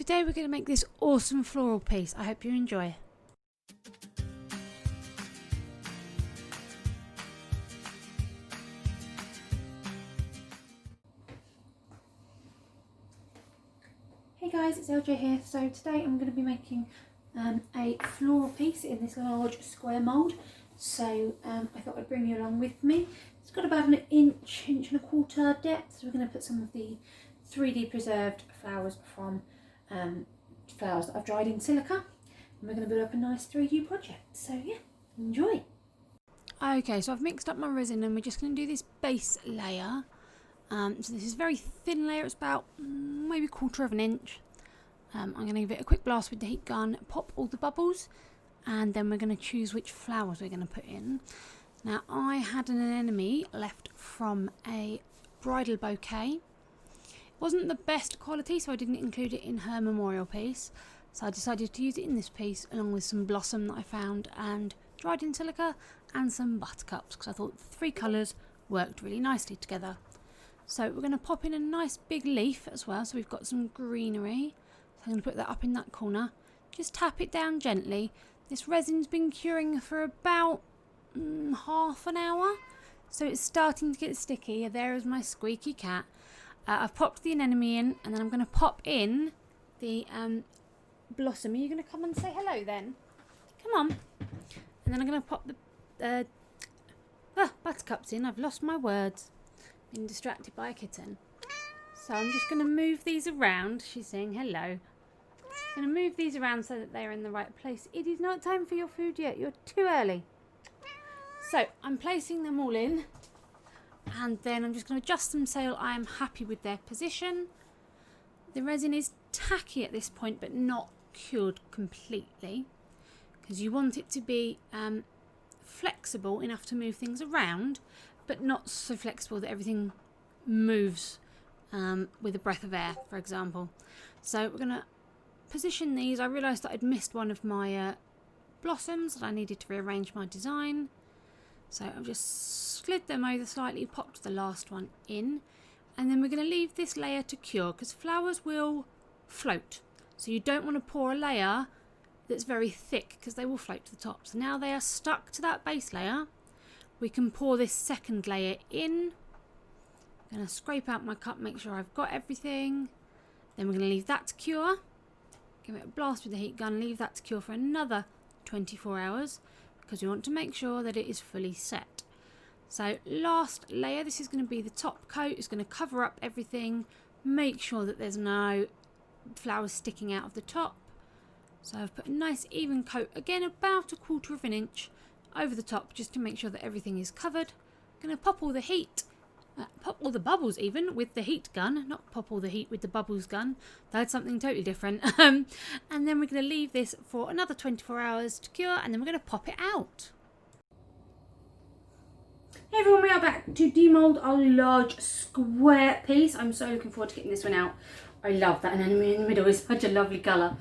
Today we're going to make this awesome floral piece. I hope you enjoy. Hey guys, it's LJ here. So today I'm going to be making a floral piece in this large square mould. So I thought I'd bring you along with me. It's got about an inch and a quarter depth. So we're going to put some of the 3D preserved flowers from flowers that I've dried in silica, and we're going to build up a nice 3D project. So yeah, enjoy. Okay, so I've mixed up my resin and we're just going to do this base layer. So this is a very thin layer, it's about maybe 1/4 of an inch. I'm going to give it a quick blast with the heat gun, pop all the bubbles, and then we're going to choose which flowers we're going to put in. Now I had an anemone left from a bridal bouquet. Wasn't the best quality, so I didn't include it in her memorial piece, so I decided to use it in this piece along with some blossom that I found and dried in silica and some buttercups, because I thought the 3 colours worked really nicely together. So we're going to pop in a nice big leaf as well, so we've got some greenery. So I'm going to put that up in that corner. Just tap it down gently. This resin's been curing for about half an hour, so it's starting to get sticky. There is my squeaky cat. I've popped the anemone in, and then I'm going to pop in the blossom. Are you going to come and say hello then? Come on. And then I'm going to pop the buttercups in. I've lost my words. Been distracted by a kitten. So I'm just going to move these around. She's saying hello. I'm going to move these around so that they're in the right place. It is not time for your food yet. You're too early. So I'm placing them all in. And then I'm just going to adjust them so I am happy with their position. The resin is tacky at this point, but not cured completely, because you want it to be flexible enough to move things around, but not so flexible that everything moves with a breath of air, for example. So we're going to position these. I realised that I'd missed one of my blossoms and I needed to rearrange my design. So I've just slid them over slightly, popped the last one in, and then we're going to leave this layer to cure, because flowers will float. So you don't want to pour a layer that's very thick, because they will float to the top. So now they are stuck to that base layer, we can pour this second layer in. I'm going to scrape out my cup, make sure I've got everything. Then we're going to leave that to cure. Give it a blast with the heat gun, leave that to cure for another 24 hours. Because we want to make sure that it is fully set. So last layer, this is going to be the top coat. It's going to cover up everything, make sure that there's no flowers sticking out of the top. So I've put a nice even coat, again about 1/4 of an inch over the top, just to make sure that everything is covered. I'm going to pop all the heat, pop all the bubbles even with the heat gun, not pop all the heat with the bubbles gun. That's something totally different. And then we're going to leave this for another 24 hours to cure, and then we're going to pop it out. Hey everyone, we are back to demould our large square piece. I'm so looking forward to getting this one out. I love that anemone in the middle. It's such a lovely colour.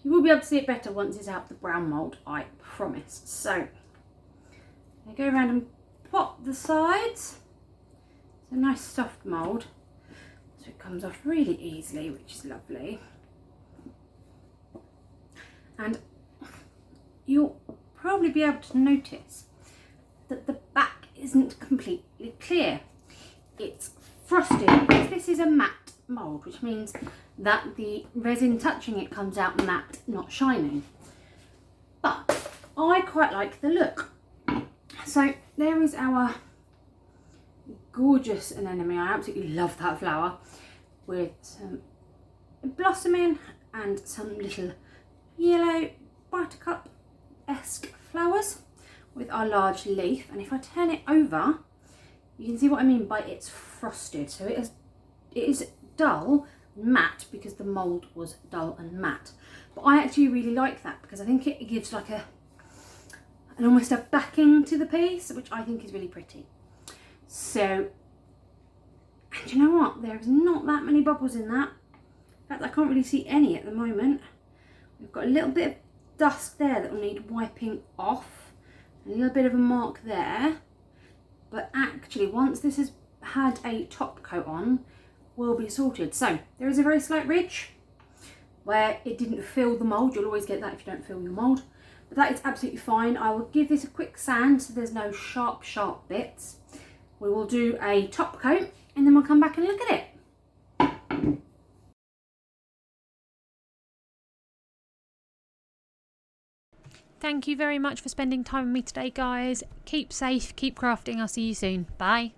You will be able to see it better once it's out of the brown mould, I promise. So I go around and pop the sides. It's a nice soft mould, so it comes off really easily, which is lovely. And you'll probably be able to notice that the back isn't completely clear. It's frosted, because this is a matte mould, which means that the resin touching it comes out matte, not shining. But I quite like the look. So there is our gorgeous anemone. I absolutely love that flower, with some blossoming and some little yellow buttercup-esque flowers with our large leaf. And if I turn it over, you can see what I mean by it's frosted. So it is dull, matte, because the mould was dull and matte. But I actually really like that, because I think it gives like almost a backing to the piece, which I think is really pretty. So, and you know what? There's not that many bubbles in that. In fact, I can't really see any at the moment. We've got a little bit of dust there that will need wiping off. A little bit of a mark there. But actually, once this has had a top coat on, will be sorted. So, there is a very slight ridge. where it didn't fill the mould. You'll always get that if you don't fill your mould. But that is absolutely fine. I will give this a quick sand so there's no sharp bits. We will do a top coat and then we'll come back and look at it. Thank you very much for spending time with me today, guys. Keep safe, keep crafting. I'll see you soon. Bye.